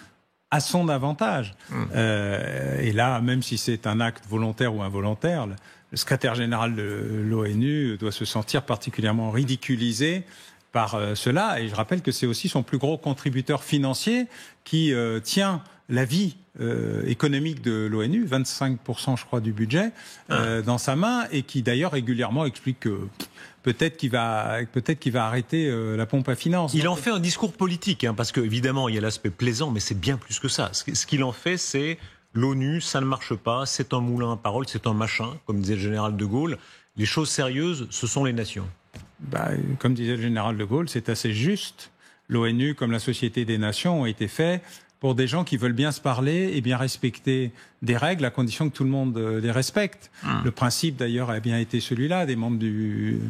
à son avantage. Et là, même si c'est un acte volontaire ou involontaire, le secrétaire général de l'ONU doit se sentir particulièrement ridiculisé par cela. Et je rappelle que c'est aussi son plus gros contributeur financier qui tient la vie économique de l'ONU, 25% je crois du budget, dans sa main, et qui d'ailleurs régulièrement explique que peut-être qu'il va arrêter la pompe à finances. Il en fait un discours politique, parce qu'évidemment il y a l'aspect plaisant, mais c'est bien plus que ça. Ce qu'il en fait, c'est l'ONU, ça ne marche pas, c'est un moulin à parole, c'est un machin, comme disait le général de Gaulle. Les choses sérieuses, ce sont les nations. Comme disait le général de Gaulle, c'est assez juste. L'ONU, comme la Société des Nations, ont été faits pour des gens qui veulent bien se parler et bien respecter des règles, à condition que tout le monde les respecte. Le principe, d'ailleurs, a bien été celui-là, des membres du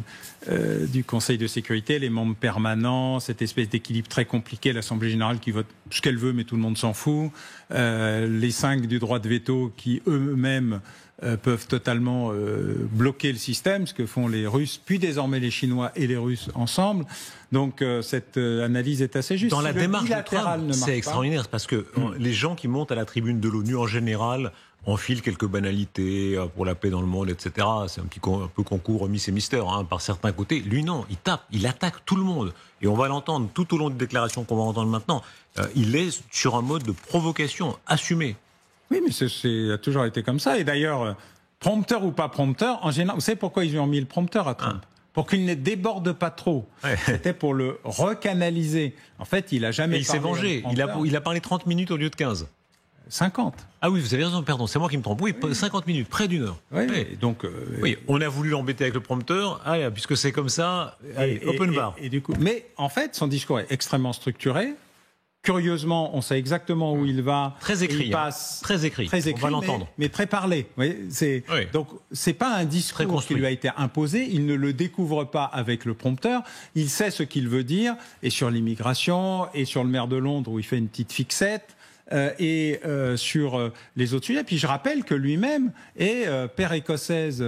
Conseil de sécurité, les membres permanents, cette espèce d'équilibre très compliqué, l'Assemblée générale qui vote ce qu'elle veut, mais tout le monde s'en fout, les 5 du droit de veto qui, eux-mêmes, peuvent totalement bloquer le système, ce que font les Russes, puis désormais les Chinois et les Russes ensemble. Donc cette analyse est assez juste. Dans la démarche de Trump, c'est extraordinaire, parce que les gens qui montent à la tribune de l'ONU en général enfilent quelques banalités pour la paix dans le monde, etc. C'est un peu concours Miss et Mister par certains côtés. Lui non, il attaque tout le monde. Et on va l'entendre tout au long des déclarations qu'on va entendre maintenant. Il est sur un mode de provocation assumé. Oui, mais ça a toujours été comme ça. Et d'ailleurs, prompteur ou pas prompteur, en général, vous savez pourquoi ils lui ont mis le prompteur à Trump ? pour qu'il ne déborde pas trop. Ouais. C'était pour le recanaliser. En fait, il a jamais parlé. Et il s'est vengé. Il a parlé 30 minutes au lieu de 15. 50. Ah oui, vous avez raison, pardon, c'est moi qui me trompe. Oui, 50 minutes, près d'une heure. Oui, donc... oui, on a voulu l'embêter avec le prompteur. Allez, puisque c'est comme ça, allez, open bar. Et du coup, mais en fait, son discours est extrêmement structuré. Curieusement, on sait exactement où il va. Très écrit. Il passe, très écrit. On va l'entendre. Mais très parlé. Oui, donc, c'est pas un discours qui lui a été imposé. Il ne le découvre pas avec le prompteur. Il sait ce qu'il veut dire. Et sur l'immigration, et sur le maire de Londres, où il fait une petite fixette. Et sur les autres sujets. Puis je rappelle que lui-même est père écossaise,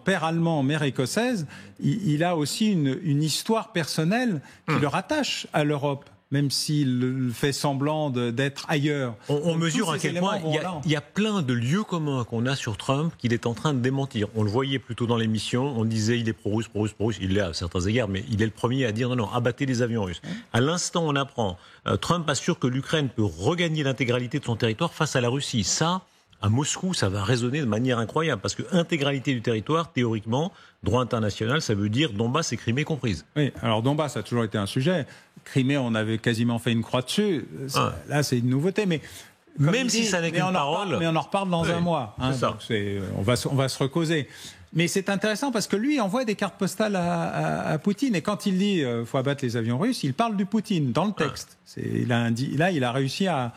père allemand, mère écossaise. Il a aussi une histoire personnelle qui le rattache à l'Europe, même s'il fait semblant d'être ailleurs. On mesure à quel point il y a plein de lieux communs qu'on a sur Trump qu'il est en train de démentir. On le voyait plutôt dans l'émission, on disait il est pro-russe, pro-russe, pro-russe. Il l'est à certains égards, mais il est le premier à dire non, abattez les avions russes. À l'instant, on apprend, Trump assure que l'Ukraine peut regagner l'intégralité de son territoire face à la Russie. Ça, à Moscou, ça va résonner de manière incroyable, parce que intégralité du territoire, théoriquement, droit international, ça veut dire Donbass et Crimée comprises. Oui, alors Donbass a toujours été un sujet. Crimée, on avait quasiment fait une croix dessus. Là, c'est une nouveauté, mais... Même si ça n'est qu'une parole... Mais on en reparle dans un mois. Hein, ça. Donc on va se recauser. Mais c'est intéressant parce que lui envoie des cartes postales à Poutine. Et quand il dit faut abattre les avions russes, il parle du Poutine dans le texte. Il a réussi à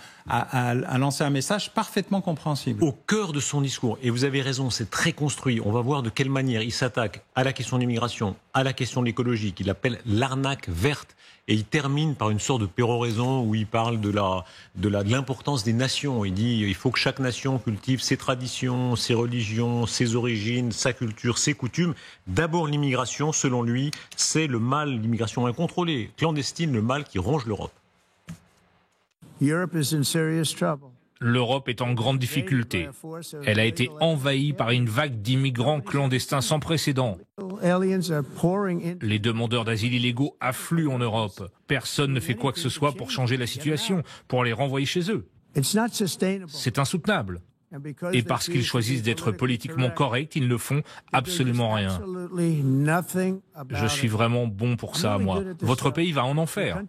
lancer un message parfaitement compréhensible. Au cœur de son discours. Et vous avez raison, c'est très construit. On va voir de quelle manière il s'attaque à la question de l'immigration, à la question de l'écologie, qu'il appelle l'arnaque verte. Et il termine par une sorte de péroraison où il parle de l'importance des nations. Il dit il faut que chaque nation cultive ses traditions, ses religions, ses origines, sa culture, ses coutumes. D'abord l'immigration, selon lui, c'est le mal, l'immigration incontrôlée, clandestine, le mal qui ronge l'Europe. L'Europe est en grande difficulté. Elle a été envahie par une vague d'immigrants clandestins sans précédent. Les demandeurs d'asile illégaux affluent en Europe. Personne ne fait quoi que ce soit pour changer la situation, pour les renvoyer chez eux. C'est insoutenable. Et parce qu'ils choisissent d'être politiquement corrects, ils ne font absolument rien. Je suis vraiment bon pour ça, moi. Votre pays va en enfer.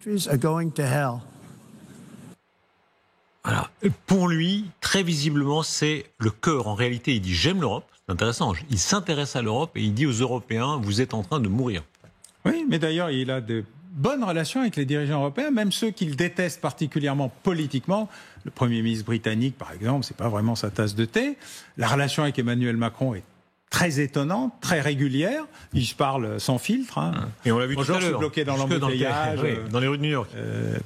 Voilà. Pour lui, très visiblement, c'est le cœur. En réalité, il dit « j'aime l'Europe ». C'est intéressant. Il s'intéresse à l'Europe et il dit aux Européens « vous êtes en train de mourir ». Oui, mais d'ailleurs, il a de bonnes relations avec les dirigeants européens, même ceux qu'il déteste particulièrement politiquement. Le Premier ministre britannique, par exemple, c'est pas vraiment sa tasse de thé. La relation avec Emmanuel Macron est très étonnante, très régulière. Ils se parlent sans filtre. Hein. Et on l'a vu tout à l'heure. Je suis bloqué dans l'embouteillage. Dans les rues de New York.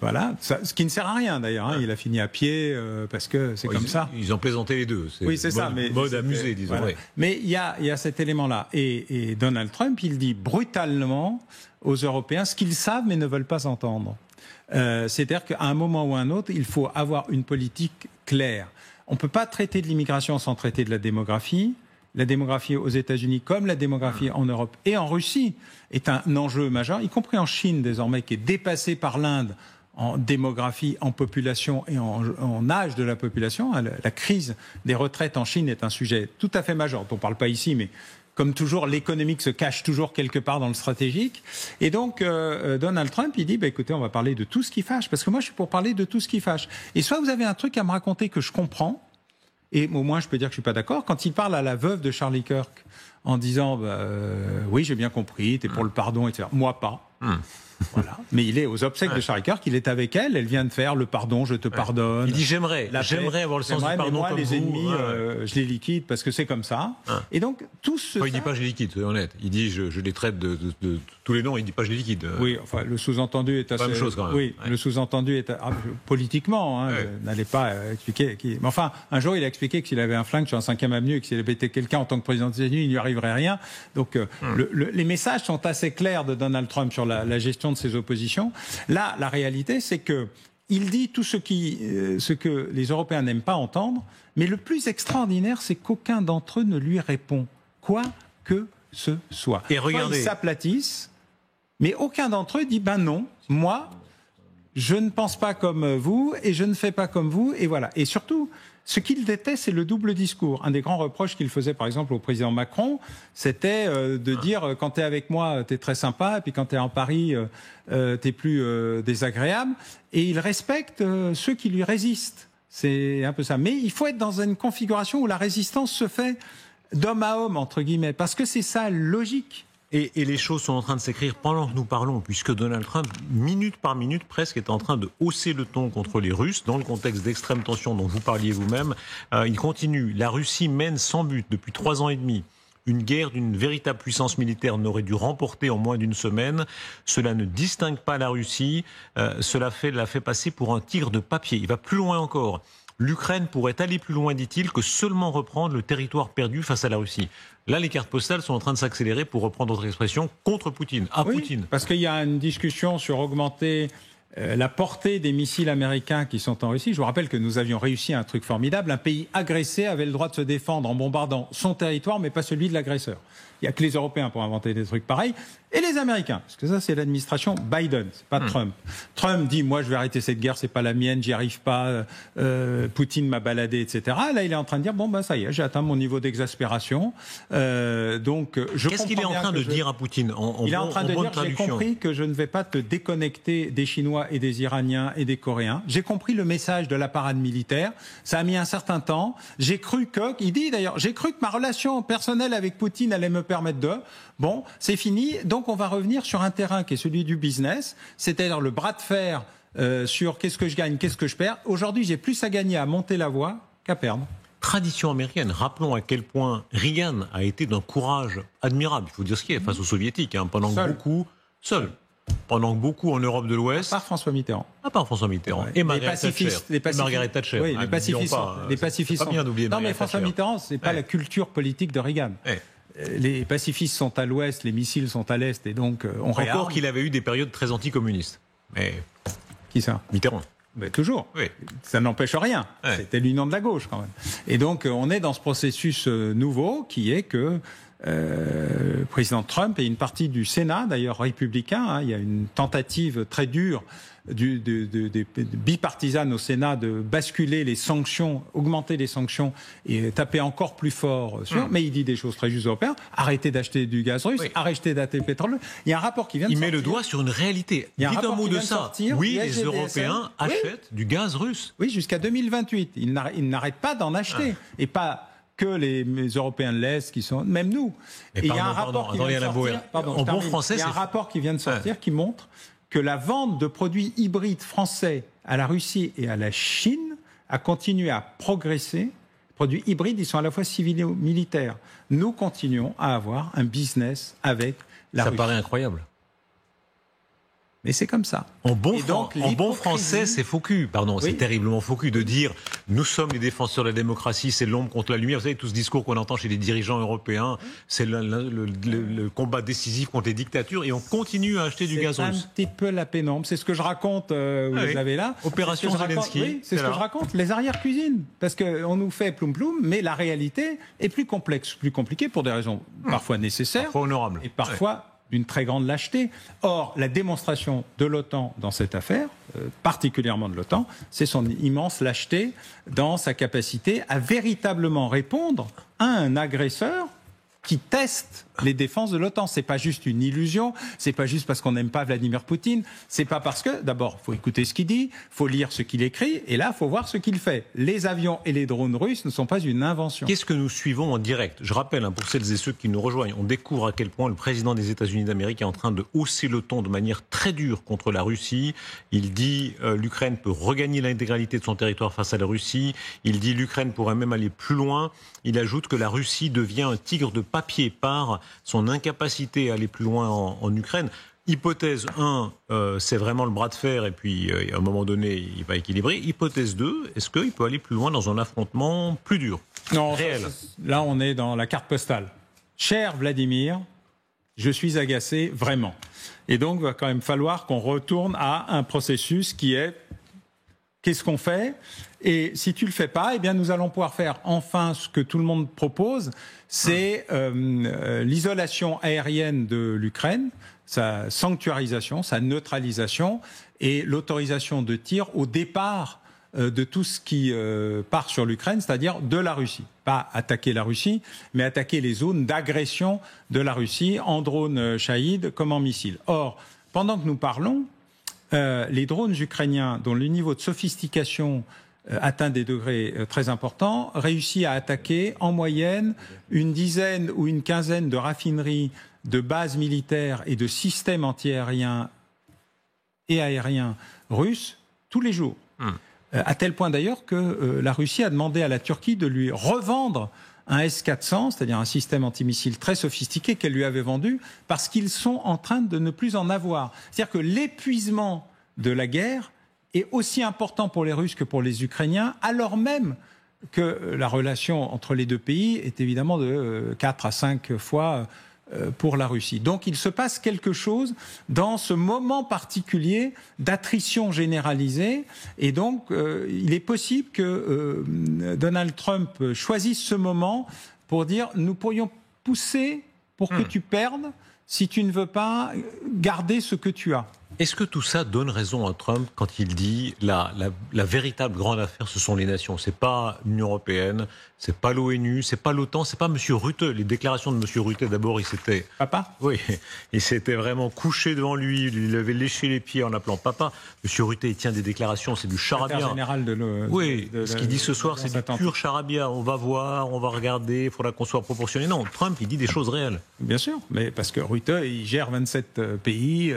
Voilà, ce qui ne sert à rien d'ailleurs. Hein. Il a fini à pied parce que c'est comme ça. Ils ont plaisanté les deux. Oui, c'est ça. Mais mode amusé, disons. Voilà. Mais il y a cet élément-là. Et Donald Trump, il dit brutalement aux Européens ce qu'ils savent mais ne veulent pas entendre. C'est-à-dire qu'à un moment ou à un autre, il faut avoir une politique claire. On ne peut pas traiter de l'immigration sans traiter de la démographie. La démographie aux États-Unis, comme la démographie en Europe et en Russie, est un enjeu majeur, y compris en Chine désormais, qui est dépassée par l'Inde en démographie, en population et en âge de la population. La crise des retraites en Chine est un sujet tout à fait majeur, dont on ne parle pas ici, mais comme toujours, l'économique se cache toujours quelque part dans le stratégique. Et donc, Donald Trump, il dit, écoutez, on va parler de tout ce qui fâche, parce que moi, je suis pour parler de tout ce qui fâche. Et soit vous avez un truc à me raconter que je comprends, et au moins, je peux dire que je suis pas d'accord. Quand il parle à la veuve de Charlie Kirk en disant oui, j'ai bien compris, t'es pour le pardon, etc. Moi, pas. Voilà. Mais il est aux obsèques de Charlie Kirk, il est avec elle, elle vient de faire le pardon, je te pardonne. Il dit j'aimerais avoir le sens du pardon. Mais moi, comme les vous, ennemis, je les liquide parce que c'est comme ça. Et donc, tout ce. Il dit pas je les liquide, soyons honnêtes. Il dit je les traite de tous les noms, il dit pas je les liquide. Oui, enfin, le sous-entendu est assez. Même chose quand même. Oui, le sous-entendu est politiquement, n'allez pas expliquer. Mais enfin, un jour, il a expliqué que s'il avait un flingue sur un 5e avenue et que s'il avait été quelqu'un en tant que président des États-Unis, il ne lui arriverait rien. Donc, les messages sont assez clairs de Donald Trump sur la gestion de ses oppositions. Là, la réalité, c'est que il dit tout ce que les Européens n'aiment pas entendre, mais le plus extraordinaire, c'est qu'aucun d'entre eux ne lui répond, quoi que ce soit. Et regardez, ils s'aplatissent, mais aucun d'entre eux dit non, moi, je ne pense pas comme vous et je ne fais pas comme vous, et voilà. Et surtout, Ce qu'il déteste, c'est le double discours. Un des grands reproches qu'il faisait, par exemple, au président Macron, c'était de dire quand tu es avec moi, tu es très sympa, et puis quand tu es en Paris, tu es plus désagréable. Et il respecte ceux qui lui résistent. C'est un peu ça. Mais il faut être dans une configuration où la résistance se fait d'homme à homme, entre guillemets, parce que c'est ça logique. Et les choses sont en train de s'écrire pendant que nous parlons, puisque Donald Trump, minute par minute presque, est en train de hausser le ton contre les Russes, dans le contexte d'extrême tension dont vous parliez vous-même. Il continue. La Russie mène sans but depuis 3 ans et demi une guerre d'une véritable puissance militaire n'aurait dû remporter en moins d'une semaine. Cela ne distingue pas la Russie. Cela la fait passer pour un tigre de papier. Il va plus loin encore. L'Ukraine pourrait aller plus loin, dit-il, que seulement reprendre le territoire perdu face à la Russie. Là, les cartes postales sont en train de s'accélérer, pour reprendre votre expression, contre Poutine, Poutine. Parce qu'il y a une discussion sur augmenter la portée des missiles américains qui sont en Russie. Je vous rappelle que nous avions réussi un truc formidable. Un pays agressé avait le droit de se défendre en bombardant son territoire, mais pas celui de l'agresseur. Il n'y a que les Européens pour inventer des trucs pareils. Et les Américains. Parce que ça, c'est l'administration Biden, c'est pas Trump. Trump dit, moi, je vais arrêter cette guerre, c'est pas la mienne, j'y arrive pas, Poutine m'a baladé, etc. Là, il est en train de dire, bon, ça y est, j'ai atteint mon niveau d'exaspération. Qu'est-ce qu'il est en train de dire à Poutine Il est en train de dire, j'ai compris que je ne vais pas te déconnecter des Chinois et des Iraniens et des Coréens. J'ai compris le message de la parade militaire. Ça a mis un certain temps. J'ai cru que ma relation personnelle avec Poutine allait me permettre de... Bon, c'est fini. Donc, on va revenir sur un terrain qui est celui du business, c'est-à-dire le bras de fer sur qu'est-ce que je gagne, qu'est-ce que je perds. Aujourd'hui, j'ai plus à gagner à monter la voie qu'à perdre. Tradition américaine. Rappelons à quel point Reagan a été d'un courage admirable, il faut dire ce qui est, face aux Soviétiques, pendant que beaucoup en Europe de l'Ouest... À part François Mitterrand. Ouais. Et Margaret Thatcher. Oui, les pacifistes sont... Pas bien d'oublier non, mais Margaret François Thatcher. Mitterrand, c'est pas la culture politique de Reagan. Ouais. Les pacifistes sont à l'ouest, les missiles sont à l'est, et donc on réarme. Encore qu'il avait eu des périodes très anticommunistes. Mais... Qui ça ? Mitterrand. Mais toujours. Oui. Ça n'empêche rien. Ouais. C'était l'union de la gauche quand même. Et donc on est dans ce processus nouveau qui est que le président Trump et une partie du Sénat, d'ailleurs républicain, il y a une tentative très dure bipartisane au Sénat de basculer les sanctions, augmenter les sanctions et taper encore plus fort sur. Mais il dit des choses très justes aux Européens. Arrêtez d'acheter du gaz russe, arrêtez d'acheter le pétrole. Il y a un rapport qui vient de sortir. Il met le doigt sur une réalité. Il y a un Dites un rapport mot qui de vient ça. sortir, Oui, les Européens achètent du gaz russe. Oui, jusqu'à 2028. Ils n'arrêtent pas d'en acheter. Et pas que les Européens de l'Est qui sont, même nous. Et il y a un rapport qui vient de sortir. En bon français, il y a un rapport qui vient de sortir qui montre que la vente de produits hybrides français à la Russie et à la Chine a continué à progresser. Les produits hybrides, ils sont à la fois civils et militaires. Nous continuons à avoir un business avec la Russie. Ça paraît incroyable. Mais c'est comme ça. En bon français, c'est faux cul. C'est terriblement faux cul de dire nous sommes les défenseurs de la démocratie, c'est l'ombre contre la lumière. Vous savez, tout ce discours qu'on entend chez les dirigeants européens, c'est le combat décisif contre les dictatures et on continue à acheter du gaz russe. C'est un petit peu la pénombre. C'est ce que je raconte, vous avez là. Opération Zelensky. Oui, c'est ce que je raconte. Les arrière-cuisines. Parce qu'on nous fait ploum-ploum, mais la réalité est plus complexe, plus compliquée pour des raisons parfois nécessaires. Parfois honorables. Et parfois... d'une très grande lâcheté. Or, la démonstration de l'OTAN dans cette affaire, particulièrement de l'OTAN, c'est son immense lâcheté dans sa capacité à véritablement répondre à un agresseur qui teste les défenses de l'OTAN. C'est pas juste une illusion, c'est pas juste parce qu'on n'aime pas Vladimir Poutine, c'est pas parce que, d'abord, il faut écouter ce qu'il dit, il faut lire ce qu'il écrit, et là, il faut voir ce qu'il fait. Les avions et les drones russes ne sont pas une invention. Qu'est-ce que nous suivons en direct ? Je rappelle, pour celles et ceux qui nous rejoignent, on découvre à quel point le président des États-Unis d'Amérique est en train de hausser le ton de manière très dure contre la Russie. Il dit l'Ukraine peut regagner l'intégralité de son territoire face à la Russie. Il dit l'Ukraine pourrait même aller plus loin. Il ajoute que la Russie devient un tigre de papier par son incapacité à aller plus loin en Ukraine. Hypothèse 1, c'est vraiment le bras de fer et puis à un moment donné, il va équilibrer. Hypothèse 2, est-ce qu'il peut aller plus loin dans un affrontement plus dur, réel ? Là, on est dans la carte postale. Cher Vladimir, je suis agacé, vraiment. Et donc, il va quand même falloir qu'on retourne à un processus qui est qu'est-ce qu'on fait ? Et si tu le fais pas, eh bien nous allons pouvoir faire enfin ce que tout le monde propose, c'est l'isolation aérienne de l'Ukraine, sa sanctuarisation, sa neutralisation et l'autorisation de tir au départ de tout ce qui part sur l'Ukraine, c'est-à-dire de la Russie. Pas attaquer la Russie, mais attaquer les zones d'agression de la Russie en drones Shahed comme en missiles. Or, pendant que nous parlons, les drones ukrainiens, dont le niveau de sophistication atteint des degrés très importants, réussit à attaquer en moyenne une dizaine ou une quinzaine de raffineries, de bases militaires et de systèmes antiaériens et aériens russes tous les jours. À tel point d'ailleurs que la Russie a demandé à la Turquie de lui revendre un S-400, c'est-à-dire un système antimissile très sophistiqué qu'elle lui avait vendu, parce qu'ils sont en train de ne plus en avoir. C'est-à-dire que l'épuisement de la guerre est aussi important pour les Russes que pour les Ukrainiens, alors même que la relation entre les deux pays est évidemment de 4 à 5 fois pour la Russie. Donc il se passe quelque chose dans ce moment particulier d'attrition généralisée, et donc il est possible que Donald Trump choisisse ce moment pour dire nous pourrions pousser pour que tu perdes si tu ne veux pas garder ce que tu as. Est-ce que tout ça donne raison à Trump quand il dit la véritable grande affaire, ce sont les nations? C'est pas l'Union européenne, c'est pas l'ONU, c'est pas l'OTAN, c'est pas M. Rutte. Les déclarations de M. Rutte, d'abord, il s'était... Papa? Oui, il s'était vraiment couché devant lui, il avait léché les pieds en l'appelant papa. M. Rutte, il tient des déclarations, c'est du charabia. Général de oui, ce qu'il dit ce soir, c'est du pur charabia. On va voir, on va regarder, il faudra qu'on soit proportionné. Non, Trump, il dit des choses réelles. Bien sûr, mais parce que Rutte, il gère 27 pays.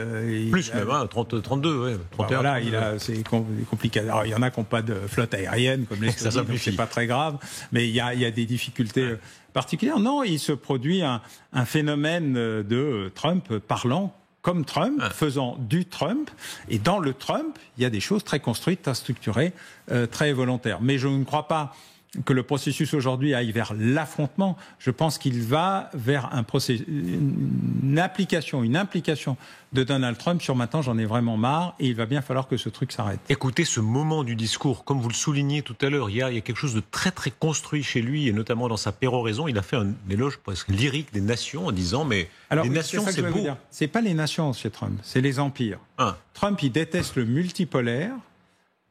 Plus même, 32, ouais, 31. Voilà, c'est compliqué. Alors, il y en a qui n'ont pas de flotte aérienne, comme les États-Unis, donc c'est pas très grave, mais il y a des difficultés particulières. Non, il se produit un phénomène de Trump parlant comme Trump, faisant du Trump, et dans le Trump, il y a des choses très construites, très structurées, très volontaires. Mais je ne crois pas que le processus aujourd'hui aille vers l'affrontement. Je pense qu'il va vers une implication de Donald Trump sur maintenant, j'en ai vraiment marre, et il va bien falloir que ce truc s'arrête. Écoutez, ce moment du discours, comme vous le soulignez tout à l'heure, il y a quelque chose de très très construit chez lui, et notamment dans sa péroraison. Il a fait un éloge presque lyrique des nations en disant mais les nations c'est beau. C'est pas les nations chez Trump, c'est les empires. Trump, il déteste le multipolaire,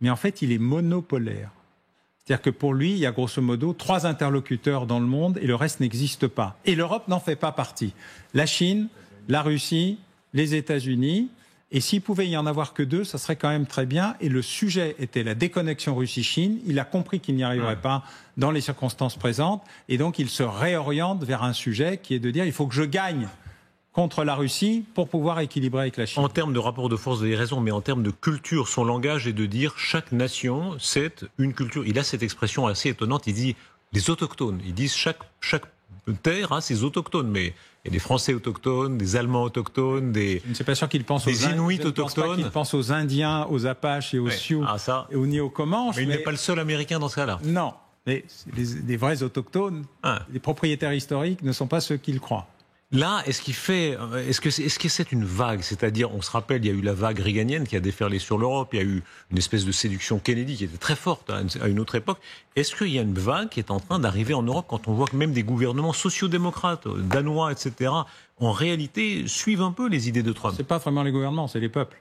mais en fait il est monopolaire. C'est-à-dire que pour lui, il y a grosso modo 3 interlocuteurs dans le monde et le reste n'existe pas. Et l'Europe n'en fait pas partie. La Chine, la Russie, les États-Unis. Et s'il pouvait y en avoir que 2, ça serait quand même très bien. Et le sujet était la déconnexion Russie-Chine. Il a compris qu'il n'y arriverait pas dans les circonstances présentes. Et donc, il se réoriente vers un sujet qui est de dire il faut que je gagne contre la Russie pour pouvoir équilibrer avec la Chine. En termes de rapport de force, vous avez raison, mais en termes de culture, son langage est de dire chaque nation, c'est une culture. Il a cette expression assez étonnante, il dit les autochtones. Ils disent chaque terre a ses autochtones, mais il y a des Français autochtones, des Allemands autochtones, des Je ne suis pas sûr qu'il pense des Inuits autochtones. Il pense aux Indiens, aux Apaches et aux Sioux et aux Néo-Comanches. Mais il n'est pas le seul Américain dans ce cas-là. Non, mais les vrais autochtones, les propriétaires historiques ne sont pas ceux qu'ils croient. Là, est-ce que c'est une vague? C'est-à-dire, on se rappelle, il y a eu la vague réganienne qui a déferlé sur l'Europe, il y a eu une espèce de séduction Kennedy qui était très forte à une autre époque. Est-ce qu'il y a une vague qui est en train d'arriver en Europe quand on voit que même des gouvernements sociodémocrates, danois, etc., en réalité, suivent un peu les idées de Trump? C'est pas vraiment les gouvernements, c'est les peuples.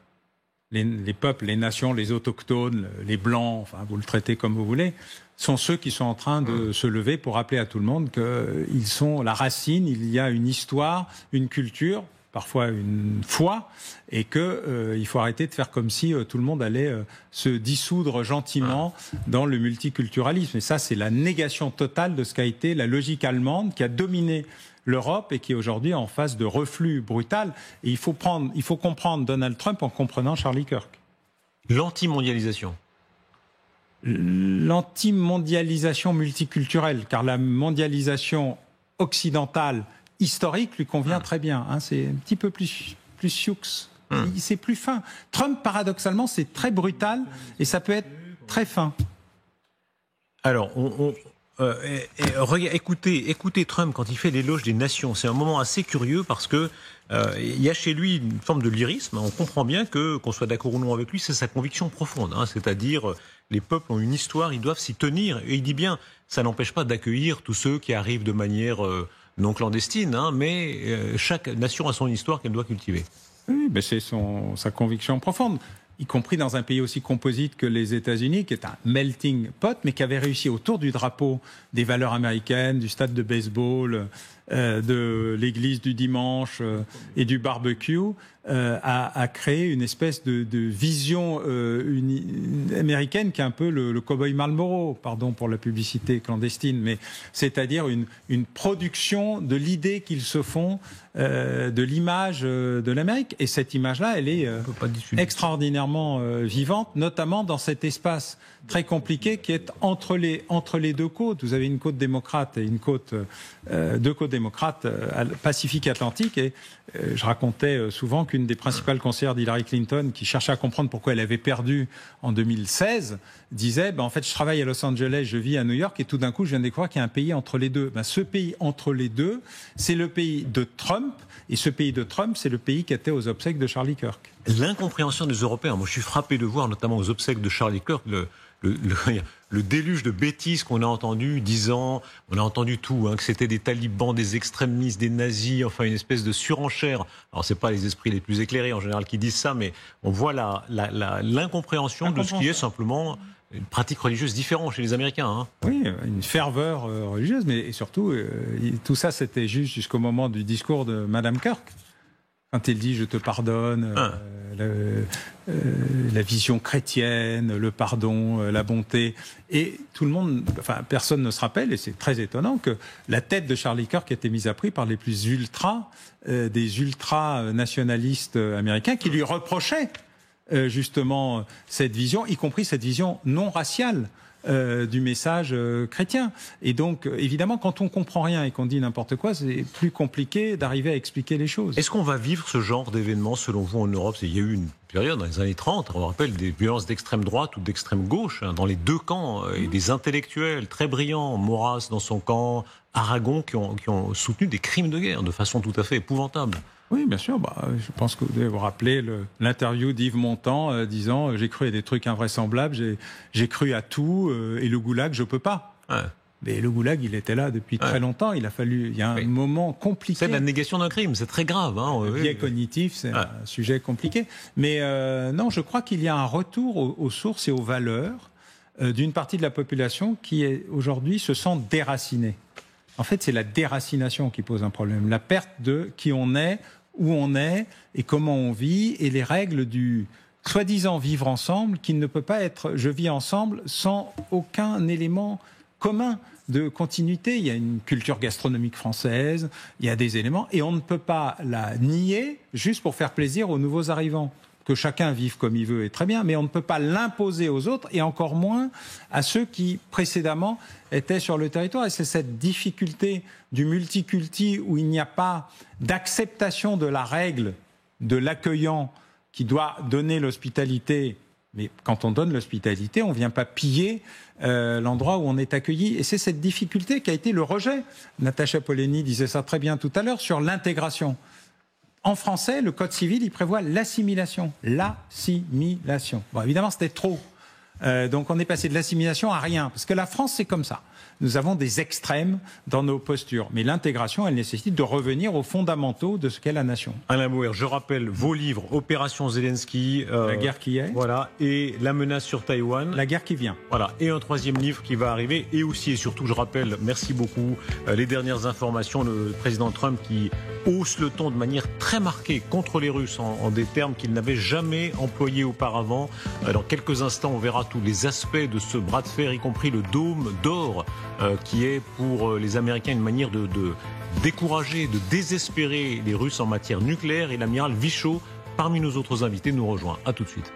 Les peuples, les nations, les autochtones, les blancs, enfin, vous le traitez comme vous voulez, sont ceux qui sont en train de se lever pour rappeler à tout le monde qu'ils sont la racine, il y a une histoire, une culture, parfois une foi, et qu'il faut arrêter de faire comme si tout le monde allait se dissoudre gentiment dans le multiculturalisme. Et ça, c'est la négation totale de ce qu'a été la logique allemande qui a dominé l'Europe et qui est aujourd'hui en phase de reflux brutal. Et il faut comprendre Donald Trump en comprenant Charlie Kirk. L'antimondialisation. L'antimondialisation multiculturelle, car la mondialisation occidentale historique lui convient très bien. C'est un petit peu plus sioux. C'est plus fin. Trump, paradoxalement, c'est très brutal et ça peut être très fin. Alors, écoutez Trump quand il fait l'éloge des nations. C'est un moment assez curieux parce que il y a chez lui une forme de lyrisme. On comprend bien qu'on soit d'accord ou non avec lui, c'est sa conviction profonde. C'est-à-dire, les peuples ont une histoire, ils doivent s'y tenir. Et il dit bien, ça n'empêche pas d'accueillir tous ceux qui arrivent de manière non clandestine, mais chaque nation a son histoire qu'elle doit cultiver. Oui, mais c'est sa conviction profonde. y compris dans un pays aussi composite que les États-Unis, qui est un melting pot, mais qui avait réussi autour du drapeau des valeurs américaines, du stade de baseball, de l'église du dimanche et du barbecue, à créer une espèce de vision américaine qui est un peu le cow-boy Marlboro, pardon pour la publicité clandestine, mais c'est-à-dire une production de l'idée qu'ils se font de l'image de l'Amérique. Et cette image-là, elle est extraordinairement vivante, notamment dans cet espace très compliqué qui est entre les deux côtes. Vous avez une côte démocrate et deux côtes démocrates Pacifique Atlantique. Et je racontais souvent qu'une des principales conseillères d'Hillary Clinton, qui cherchait à comprendre pourquoi elle avait perdu en 2016, disait en fait, je travaille à Los Angeles, je vis à New York, et tout d'un coup, je viens de découvrir qu'il y a un pays entre les deux. Ce pays entre les deux, c'est le pays de Trump, et ce pays de Trump, c'est le pays qui était aux obsèques de Charlie Kirk. L'incompréhension des Européens. Moi, je suis frappé de voir, notamment aux obsèques de Charlie Kirk, le déluge de bêtises qu'on a entendu, disant, on a entendu tout, que c'était des talibans, des extrémistes, des nazis, enfin une espèce de surenchère. Alors c'est pas les esprits les plus éclairés en général qui disent ça, mais on voit l'incompréhension de ce qui est simplement une pratique religieuse différente chez les Américains. Oui, une ferveur religieuse, mais et surtout, tout ça c'était juste jusqu'au moment du discours de Madame Kirk. Quand il dit « je te pardonne », la vision chrétienne, le pardon, la bonté. Et tout le monde, personne ne se rappelle, et c'est très étonnant, que la tête de Charlie Kirk a été mise à prix par les plus des ultra-nationalistes américains qui lui reprochaient justement cette vision, y compris cette vision non raciale du message chrétien. Et donc, évidemment, quand on comprend rien et qu'on dit n'importe quoi, c'est plus compliqué d'arriver à expliquer les choses. Est-ce qu'on va vivre ce genre d'événement, selon vous, en Europe? Il y a eu une période, dans les années 30, on rappelle des violences d'extrême droite ou d'extrême gauche, dans les deux camps, et des intellectuels très brillants, Maurras dans son camp, Aragon, qui ont soutenu des crimes de guerre de façon tout à fait épouvantable. Oui, bien sûr. Je pense que vous devez vous rappeler l'interview d'Yves Montand disant « j'ai cru à des trucs invraisemblables, j'ai cru à tout, et le goulag, je peux pas ouais. ». Mais le goulag, il était là depuis très longtemps. Il y a un moment compliqué. C'est la négation d'un crime, c'est très grave. Le biais cognitif, c'est un sujet compliqué. Mais non, je crois qu'il y a un retour aux sources et aux valeurs d'une partie de la population qui aujourd'hui se sent déracinée. En fait, c'est la déracination qui pose un problème. La perte de qui on est, où on est et comment on vit, et les règles du soi-disant vivre ensemble qui ne peut pas être je vis ensemble sans aucun élément commun de continuité. Il y a une culture gastronomique française, il y a des éléments, et on ne peut pas la nier juste pour faire plaisir aux nouveaux arrivants. Que chacun vive comme il veut est très bien, mais on ne peut pas l'imposer aux autres, et encore moins à ceux qui précédemment étaient sur le territoire. Et c'est cette difficulté du multiculti où il n'y a pas d'acceptation de la règle de l'accueillant qui doit donner l'hospitalité. Mais quand on donne l'hospitalité, on ne vient pas piller l'endroit où on est accueilli. Et c'est cette difficulté qui a été le rejet. Natacha Polony disait ça très bien tout à l'heure sur l'intégration. En français, le Code civil, il prévoit l'assimilation. L'assimilation. Bon, évidemment, c'était trop. Donc on est passé de l'assimilation à rien. Parce que la France, c'est comme ça. Nous avons des extrêmes dans nos postures. Mais l'intégration, elle nécessite de revenir aux fondamentaux de ce qu'est la nation. Alain Bauer, je rappelle vos livres, Opération Zelensky. La guerre qui est. Voilà. Et La menace sur Taïwan. La guerre qui vient. Voilà. Et un troisième livre qui va arriver. Et aussi et surtout, je rappelle, merci beaucoup, les dernières informations, le président Trump qui hausse le ton de manière très marquée contre les Russes en des termes qu'il n'avait jamais employés auparavant. Dans quelques instants, on verra tous les aspects de ce bras de fer, y compris le dôme d'or, qui est pour les Américains une manière de décourager, de désespérer les Russes en matière nucléaire. Et l'amiral Vichot, parmi nos autres invités, nous rejoint. À tout de suite.